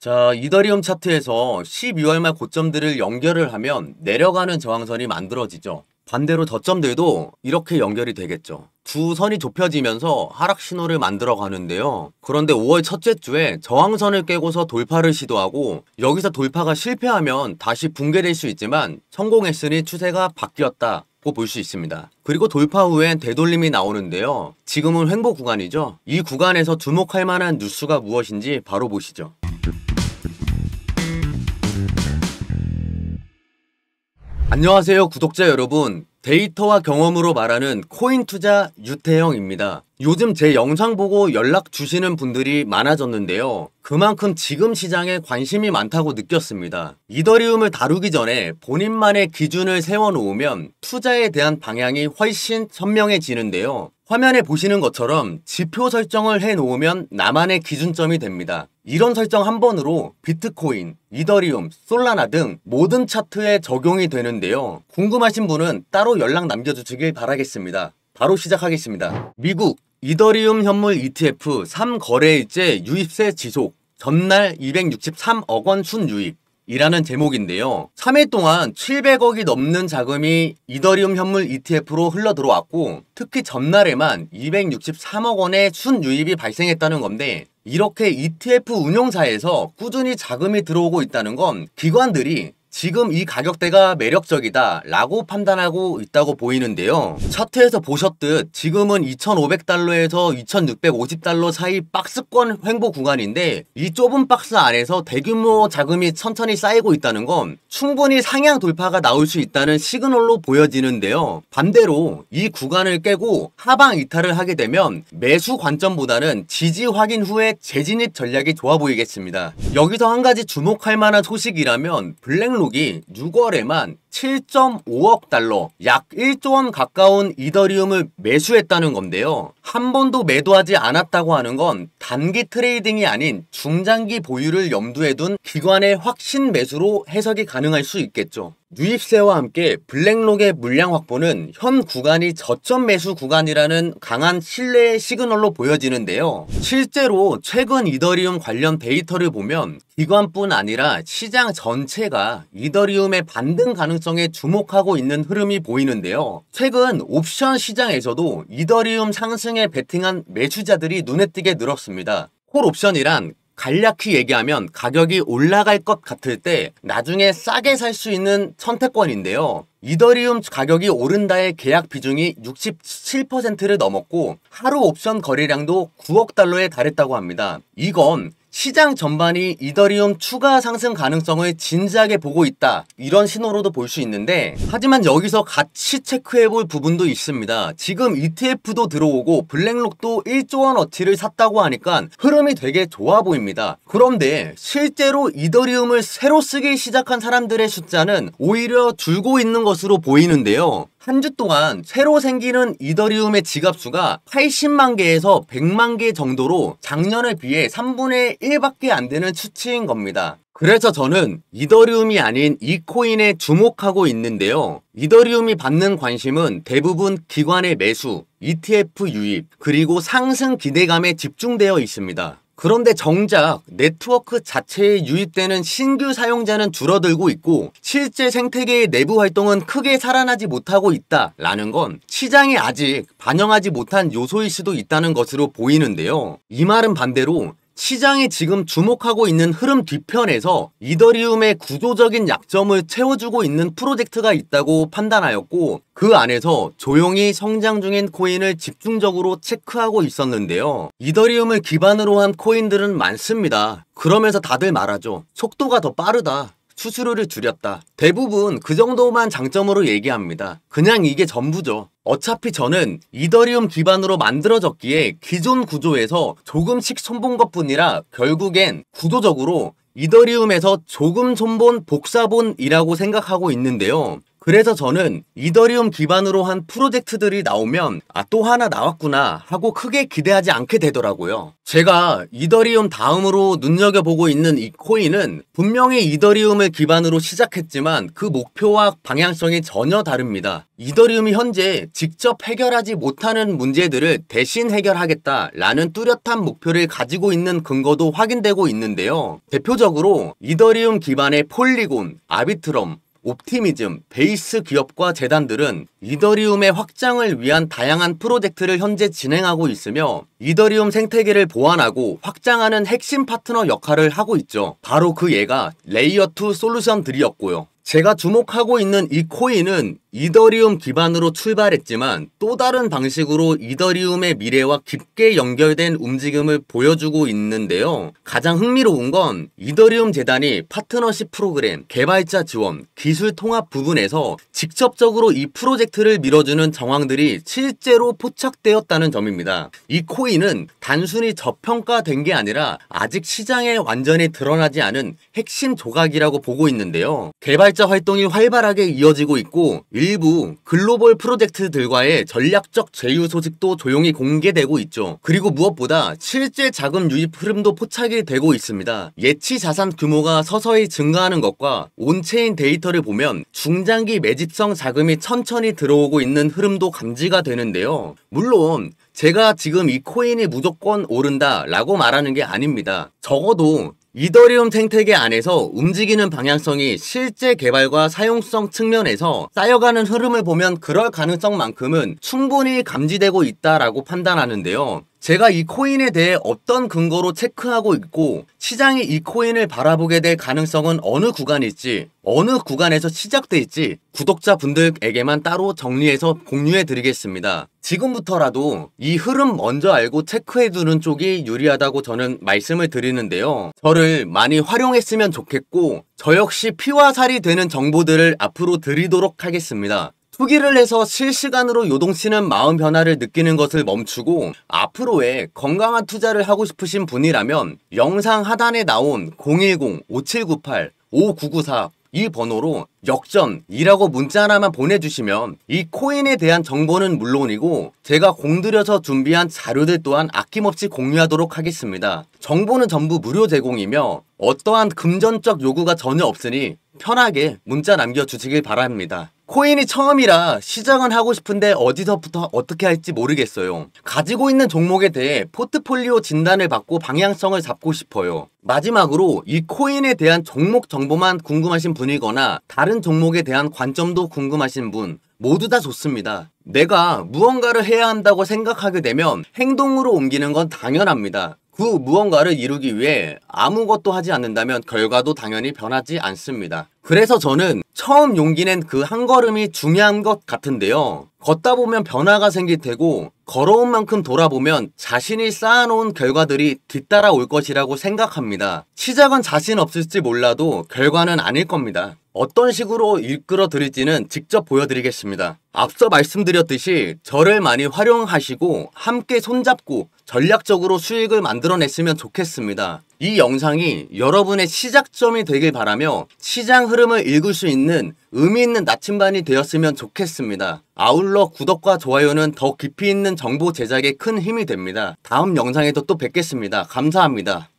자, 이더리움 차트에서 12월 말 고점들을 연결을 하면 내려가는 저항선이 만들어지죠. 반대로 저점들도 이렇게 연결이 되겠죠. 두 선이 좁혀지면서 하락 신호를 만들어 가는데요. 그런데 5월 첫째 주에 저항선을 깨고서 돌파를 시도하고 여기서 돌파가 실패하면 다시 붕괴될 수 있지만 성공했으니 추세가 바뀌었다고 볼 수 있습니다. 그리고 돌파 후엔 되돌림이 나오는데요. 지금은 횡보 구간이죠. 이 구간에서 주목할 만한 뉴스가 무엇인지 바로 보시죠. 안녕하세요 구독자 여러분, 데이터와 경험으로 말하는 코인 투자 유태형입니다. 요즘 제 영상 보고 연락 주시는 분들이 많아졌는데요. 그만큼 지금 시장에 관심이 많다고 느꼈습니다. 이더리움을 다루기 전에 본인만의 기준을 세워놓으면 투자에 대한 방향이 훨씬 선명해지는데요. 화면에 보시는 것처럼 지표 설정을 해놓으면 나만의 기준점이 됩니다. 이런 설정 한 번으로 비트코인, 이더리움, 솔라나 등 모든 차트에 적용이 되는데요. 궁금하신 분은 따로 연락 남겨주시길 바라겠습니다. 바로 시작하겠습니다. 미국 이더리움 현물 ETF 3거래일째 유입세 지속, 전날 263억 원 순유입 이라는 제목인데요. 3일 동안 700억이 넘는 자금이 이더리움 현물 ETF로 흘러 들어왔고, 특히 전날에만 263억 원의 순유입이 발생했다는 건데, 이렇게 ETF 운용사에서 꾸준히 자금이 들어오고 있다는 건 기관들이 지금 이 가격대가 매력적이다 라고 판단하고 있다고 보이는데요. 차트에서 보셨듯 지금은 2,500달러에서 2,650달러 사이 박스권 횡보 구간인데, 이 좁은 박스 안에서 대규모 자금이 천천히 쌓이고 있다는 건 충분히 상향 돌파가 나올 수 있다는 시그널로 보여지는데요. 반대로 이 구간을 깨고 하방 이탈을 하게 되면 매수 관점보다는 지지 확인 후에 재진입 전략이 좋아 보이겠습니다. 여기서 한 가지 주목할 만한 소식이라면 블랙록이 6월에만 7.5억 달러, 약 1조 원 가까운 이더리움을 매수했다는 건데요. 한 번도 매도하지 않았다고 하는 건 단기 트레이딩이 아닌 중장기 보유를 염두에 둔 기관의 확신 매수로 해석이 가능할 수 있겠죠. 유입세와 함께 블랙록의 물량 확보는 현 구간이 저점 매수 구간이라는 강한 신뢰의 시그널로 보여지는데요. 실제로 최근 이더리움 관련 데이터를 보면 기관뿐 아니라 시장 전체가 이더리움의 반등 가능성에 주목하고 있는 흐름이 보이는데요. 최근 옵션 시장에서도 이더리움 상승에 베팅한 매수자들이 눈에 띄게 늘었습니다. 콜 옵션이란 간략히 얘기하면 가격이 올라갈 것 같을 때 나중에 싸게 살 수 있는 선택권인데요. 이더리움 가격이 오른다의 계약 비중이 67%를 넘었고 하루 옵션 거래량도 9억 달러에 달했다고 합니다. 이건 시장 전반이 이더리움 추가 상승 가능성을 진지하게 보고 있다, 이런 신호로도 볼 수 있는데, 하지만 여기서 같이 체크해볼 부분도 있습니다. 지금 ETF도 들어오고 블랙록도 1조 원어치를 샀다고 하니까 흐름이 되게 좋아 보입니다. 그런데 실제로 이더리움을 새로 쓰기 시작한 사람들의 숫자는 오히려 줄고 있는 것으로 보이는데요. 한 주 동안 새로 생기는 이더리움의 지갑수가 80만 개에서 100만 개 정도로 작년에 비해 3분의 1밖에 안 되는 수치인 겁니다. 그래서 저는 이더리움이 아닌 이 코인에 주목하고 있는데요. 이더리움이 받는 관심은 대부분 기관의 매수, ETF 유입, 그리고 상승 기대감에 집중되어 있습니다. 그런데 정작 네트워크 자체에 유입되는 신규 사용자는 줄어들고 있고 실제 생태계의 내부 활동은 크게 살아나지 못하고 있다라는 건 시장이 아직 반영하지 못한 요소일 수도 있다는 것으로 보이는데요. 이 말은 반대로 시장이 지금 주목하고 있는 흐름 뒤편에서 이더리움의 구조적인 약점을 채워주고 있는 프로젝트가 있다고 판단하였고, 그 안에서 조용히 성장 중인 코인을 집중적으로 체크하고 있었는데요. 이더리움을 기반으로 한 코인들은 많습니다. 그러면서 다들 말하죠. 속도가 더 빠르다, 수수료를 줄였다. 대부분 그 정도만 장점으로 얘기합니다. 그냥 이게 전부죠. 어차피 저는 이더리움 기반으로 만들어졌기에 기존 구조에서 조금씩 손본 것뿐이라 결국엔 구조적으로 이더리움에서 조금 손본 복사본이라고 생각하고 있는데요. 그래서 저는 이더리움 기반으로 한 프로젝트들이 나오면 또 하나 나왔구나 하고 크게 기대하지 않게 되더라고요. 제가 이더리움 다음으로 눈여겨보고 있는 이 코인은 분명히 이더리움을 기반으로 시작했지만 그 목표와 방향성이 전혀 다릅니다. 이더리움이 현재 직접 해결하지 못하는 문제들을 대신 해결하겠다라는 뚜렷한 목표를 가지고 있는 근거도 확인되고 있는데요. 대표적으로 이더리움 기반의 폴리곤, 아비트럼, 옵티미즘, 베이스 기업과 재단들은 이더리움의 확장을 위한 다양한 프로젝트를 현재 진행하고 있으며 이더리움 생태계를 보완하고 확장하는 핵심 파트너 역할을 하고 있죠. 바로 그 예가 레이어2 솔루션들이었고요. 제가 주목하고 있는 이 코인은 이더리움 기반으로 출발했지만 또 다른 방식으로 이더리움의 미래와 깊게 연결된 움직임을 보여주고 있는데요. 가장 흥미로운 건 이더리움 재단이 파트너십 프로그램, 개발자 지원, 기술 통합 부분에서 직접적으로 이 프로젝트를 밀어주는 정황들이 실제로 포착되었다는 점입니다. 이 코인은 단순히 저평가된 게 아니라 아직 시장에 완전히 드러나지 않은 핵심 조각이라고 보고 있는데요. 개발자 활동이 활발하게 이어지고 있고 일부 글로벌 프로젝트들과의 전략적 제휴 소식도 조용히 공개되고 있죠. 그리고 무엇보다 실제 자금 유입 흐름도 포착이 되고 있습니다. 예치 자산 규모가 서서히 증가하는 것과 온체인 데이터를 보면 중장기 매집성 자금이 천천히 들어오고 있는 흐름도 감지가 되는데요. 물론 제가 지금 이 코인이 무조건 오른다 라고 말하는 게 아닙니다. 적어도 이더리움 생태계 안에서 움직이는 방향성이 실제 개발과 사용성 측면에서 쌓여가는 흐름을 보면 그럴 가능성만큼은 충분히 감지되고 있다라고 판단하는데요. 제가 이 코인에 대해 어떤 근거로 체크하고 있고 시장이 이 코인을 바라보게 될 가능성은 어느 구간일지, 어느 구간에서 시작될지 구독자분들에게만 따로 정리해서 공유해 드리겠습니다. 지금부터라도 이 흐름 먼저 알고 체크해두는 쪽이 유리하다고 저는 말씀을 드리는데요. 저를 많이 활용했으면 좋겠고 저 역시 피와 살이 되는 정보들을 앞으로 드리도록 하겠습니다. 투기를 해서 실시간으로 요동치는 마음 변화를 느끼는 것을 멈추고 앞으로의 건강한 투자를 하고 싶으신 분이라면 영상 하단에 나온 010-5798-5994 이 번호로 역전이라고 문자 하나만 보내주시면 이 코인에 대한 정보는 물론이고 제가 공들여서 준비한 자료들 또한 아낌없이 공유하도록 하겠습니다. 정보는 전부 무료 제공이며 어떠한 금전적 요구가 전혀 없으니 편하게 문자 남겨주시길 바랍니다. 코인이 처음이라 시작은 하고 싶은데 어디서부터 어떻게 할지 모르겠어요. 가지고 있는 종목에 대해 포트폴리오 진단을 받고 방향성을 잡고 싶어요. 마지막으로 이 코인에 대한 종목 정보만 궁금하신 분이거나 다른 종목에 대한 관점도 궁금하신 분 모두 다 좋습니다. 내가 무언가를 해야 한다고 생각하게 되면 행동으로 옮기는 건 당연합니다. 그 무언가를 이루기 위해 아무것도 하지 않는다면 결과도 당연히 변하지 않습니다. 그래서 저는 처음 용기 낸 그 한 걸음이 중요한 것 같은데요. 걷다 보면 변화가 생길 테고 걸어온 만큼 돌아보면 자신이 쌓아놓은 결과들이 뒤따라 올 것이라고 생각합니다. 시작은 자신 없을지 몰라도 결과는 아닐 겁니다. 어떤 식으로 이끌어 드릴지는 직접 보여드리겠습니다. 앞서 말씀드렸듯이 저를 많이 활용하시고 함께 손잡고 전략적으로 수익을 만들어냈으면 좋겠습니다. 이 영상이 여러분의 시작점이 되길 바라며 시장 흐름을 읽을 수 있는 의미 있는 나침반이 되었으면 좋겠습니다. 아울러 구독과 좋아요는 더 깊이 있는 정보 제작에 큰 힘이 됩니다. 다음 영상에도 또 뵙겠습니다. 감사합니다.